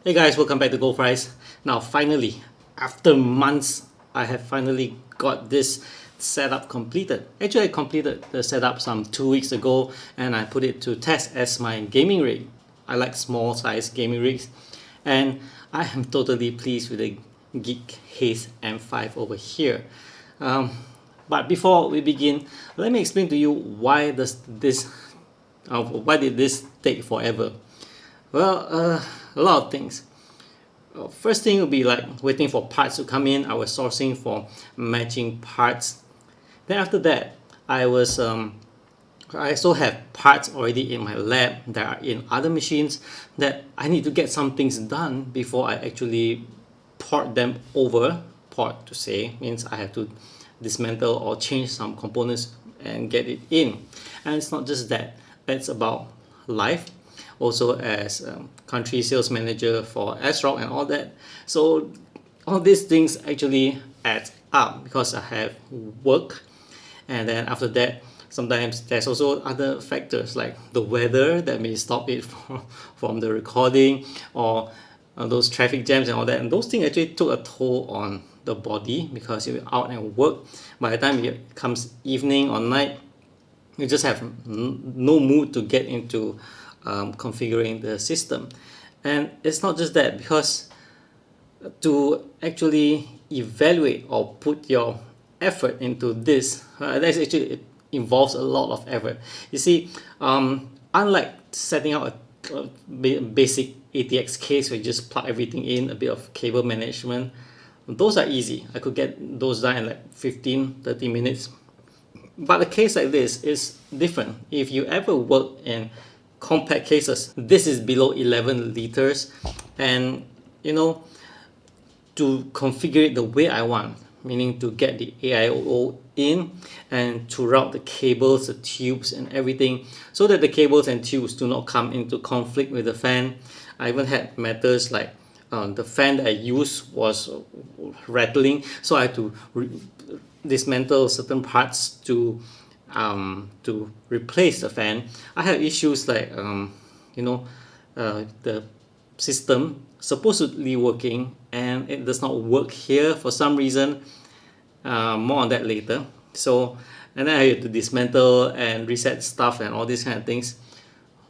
Hey guys, welcome back to Gold Price. Now finally, after months, I have finally got this setup completed. Actually, I completed the setup some 2 weeks ago and I put it to test as my gaming rig. I like small size gaming rigs and I am totally pleased with the GEEK Case M5 over here. But before we begin, let me explain to you why why did this take forever? Well, a lot of things. First thing would be like waiting for parts to come in. I was sourcing for matching parts. Then after that, I also have parts already in my lab that are in other machines that I need to get some things done before I actually port them over. Port to say means I have to dismantle or change some components and get it in. And it's not just that, it's about life. Also as country sales manager for ASRock and all that. So all these things actually add up because I have work, and then after that sometimes there's also other factors like the weather that may stop it from the recording, or those traffic jams and all that, and those things actually took a toll on the body because you're out and work. By the time it comes evening or night, you just have no mood to get into configuring the system. And it's not just that, because to actually evaluate or put your effort into this, that's actually, it involves a lot of effort. You see, unlike setting up a basic ATX case where you just plug everything in, a bit of cable management, those are easy. I could get those done in like 15-30 minutes. But a case like this is different. If you ever work in compact cases, this is below 11 liters, and to configure it the way I want, meaning to get the AIO in and to route the cables, the tubes and everything, so that the cables and tubes do not come into conflict with the fan. I even had matters like the fan that I used was rattling, so I had to dismantle certain parts to replace the fan. I have issues like the system supposedly working and it does not work here for some reason. More on that later. So, and then I had to dismantle and reset stuff and all these kind of things.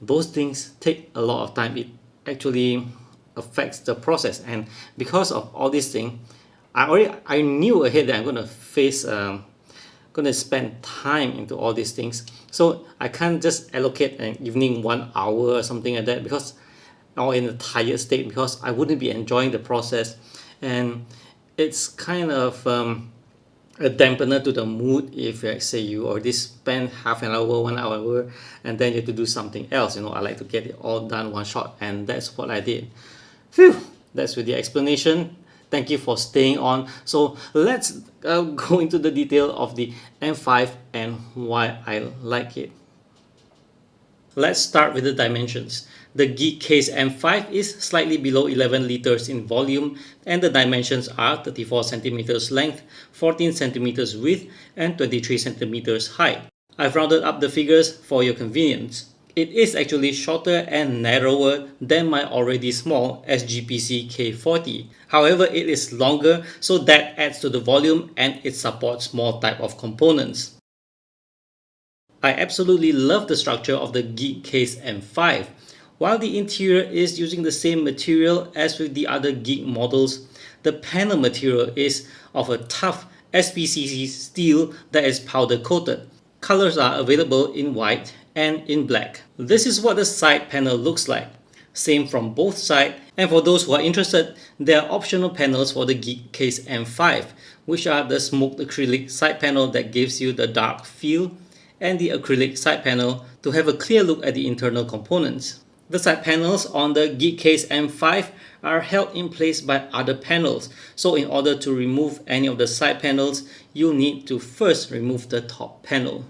Those things take a lot of time. It actually affects the process, and because of all these things, I knew ahead that I'm going to spend time into all these things. So I can't just allocate an evening 1 hour or something like that, because, or in a tired state, because I wouldn't be enjoying the process, and it's kind of a dampener to the mood if, like, say you already spend half an hour, 1 hour, and then you have to do something else. I like to get it all done one shot, and that's what I did. Phew, that's with the explanation. Thank you for staying on. So let's go into the detail of the M5 and why I like it. Let's start with the dimensions. The GEEK Case M5 is slightly below 11 liters in volume, and the dimensions are 34 centimeters length, 14 centimeters width, and 23 centimeters height. I've rounded up the figures for your convenience. It is actually shorter and narrower than my already small SGPC K40. However, it is longer, so that adds to the volume and it supports more type of components. I absolutely love the structure of the GEEK Case M5. While the interior is using the same material as with the other GEEK models, the panel material is of a tough SPCC steel that is powder coated. Colors are available in white and in black. This is what the side panel looks like. Same from both sides, and for those who are interested, there are optional panels for the GEEK Case M5, which are the smoked acrylic side panel that gives you the dark feel, and the acrylic side panel to have a clear look at the internal components. The side panels on the GEEK Case M5 are held in place by other panels, so in order to remove any of the side panels, you need to first remove the top panel.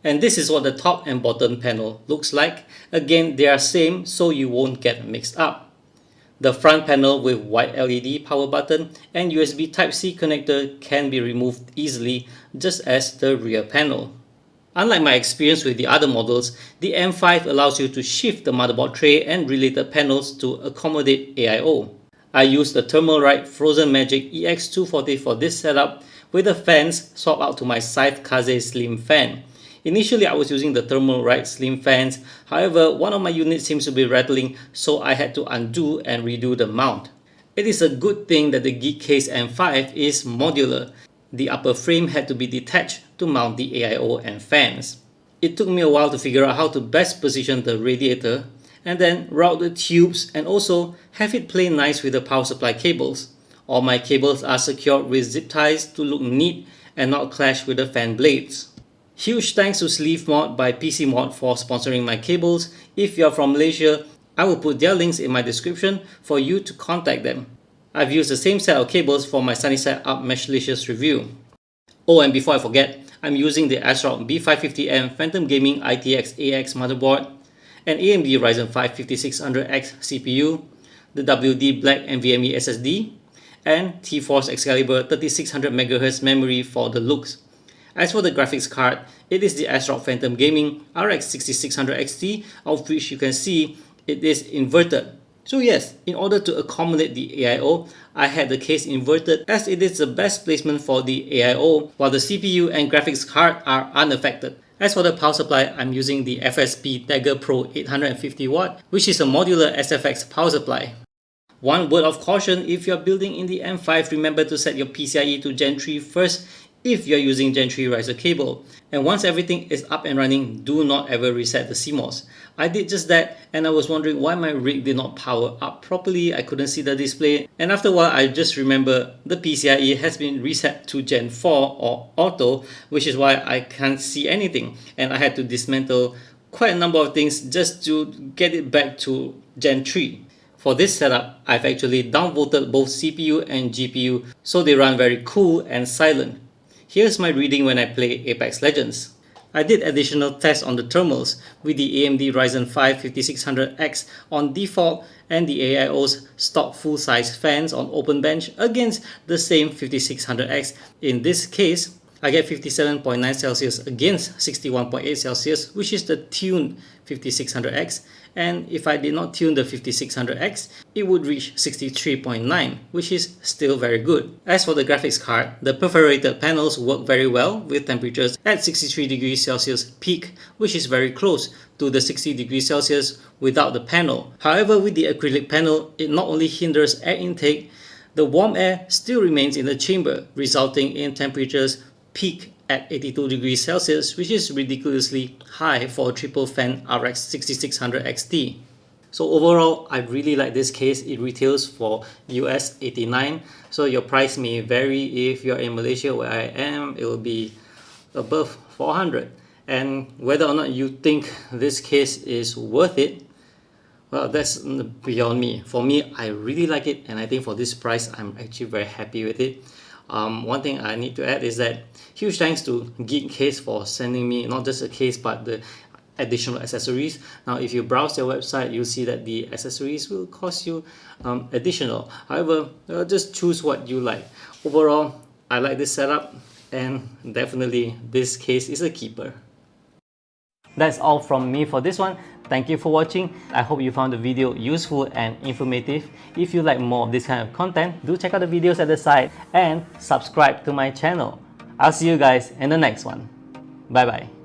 And this is what the top and bottom panel looks like. Again, they are same, so you won't get mixed up. The front panel with white LED power button and USB Type-C connector can be removed easily, just as the rear panel. Unlike my experience with the other models, the M5 allows you to shift the motherboard tray and related panels to accommodate AIO. I used the Thermalright Frozen Magic EX240 for this setup, with the fans swapped out to my Scythe Kaze Slim fan. Initially I was using the Thermalright Slim fans, however one of my units seems to be rattling, so I had to undo and redo the mount. It is a good thing that the GEEK Case M5 is modular. The upper frame had to be detached to mount the AIO and fans. It took me a while to figure out how to best position the radiator and then route the tubes and also have it play nice with the power supply cables. All my cables are secured with zip ties to look neat and not clash with the fan blades. Huge thanks to Sleeve Mod by PC Mod for sponsoring my cables. If you are from Malaysia, I will put their links in my description for you to contact them. I've used the same set of cables for my Sunnyside Up Meshlicious review. Oh, and before I forget, I'm using the ASRock B550M Phantom Gaming ITX AX motherboard, an AMD Ryzen 5 5600X CPU, the WD Black NVMe SSD, and T-Force Excalibur 3600MHz memory for the looks. As for the graphics card, it is the ASRock Phantom Gaming RX 6600 XT, of which you can see it is inverted. So yes, in order to accommodate the AIO, I had the case inverted as it is the best placement for the AIO, while the CPU and graphics card are unaffected. As for the power supply, I'm using the FSP Dagger Pro 850W, which is a modular SFX power supply. One word of caution: if you're building in the M5, remember to set your PCI-E to Gen 3 first if you're using Gen 3 riser cable. And once everything is up and running, do not ever reset the CMOS. I did just that and I was wondering why my rig did not power up properly. I couldn't see the display, and after a while I just remember the PCI-E has been reset to Gen 4 or Auto, which is why I can't see anything, and I had to dismantle quite a number of things just to get it back to Gen 3. For this setup, I've actually downvolted both CPU and GPU so they run very cool and silent. Here's my reading when I play Apex Legends. I did additional tests on the thermals with the AMD Ryzen 5 5600X on default and the AIO's stock full-size fans on open bench against the same 5600X. In this case, I get 57.9 Celsius against 61.8 Celsius, which is the tuned 5600X, and if I did not tune the 5600X, it would reach 63.9, which is still very good. As for the graphics card, the perforated panels work very well with temperatures at 63 degrees Celsius peak, which is very close to the 60 degrees Celsius without the panel. However, with the acrylic panel, it not only hinders air intake, the warm air still remains in the chamber, resulting in temperatures peak at 82 degrees Celsius, which is ridiculously high for a triple fan RX 6600 XT. So overall, I really like this case. It retails for US 89, so your price may vary. If you're in Malaysia where I am, it will be above 400. And whether or not you think this case is worth it, well, that's beyond me. For me, I really like it, and I think for this price, I'm actually very happy with it. One thing I need to add is that huge thanks to GEEK Case for sending me not just a case but the additional accessories. Now if you browse their website, you'll see that the accessories will cost you additional. However, just choose what you like. Overall, I like this setup, and definitely this case is a keeper. That's all from me for this one. Thank you for watching. I hope you found the video useful and informative. If you like more of this kind of content, do check out the videos at the side and subscribe to my channel. I'll see you guys in the next one. Bye bye.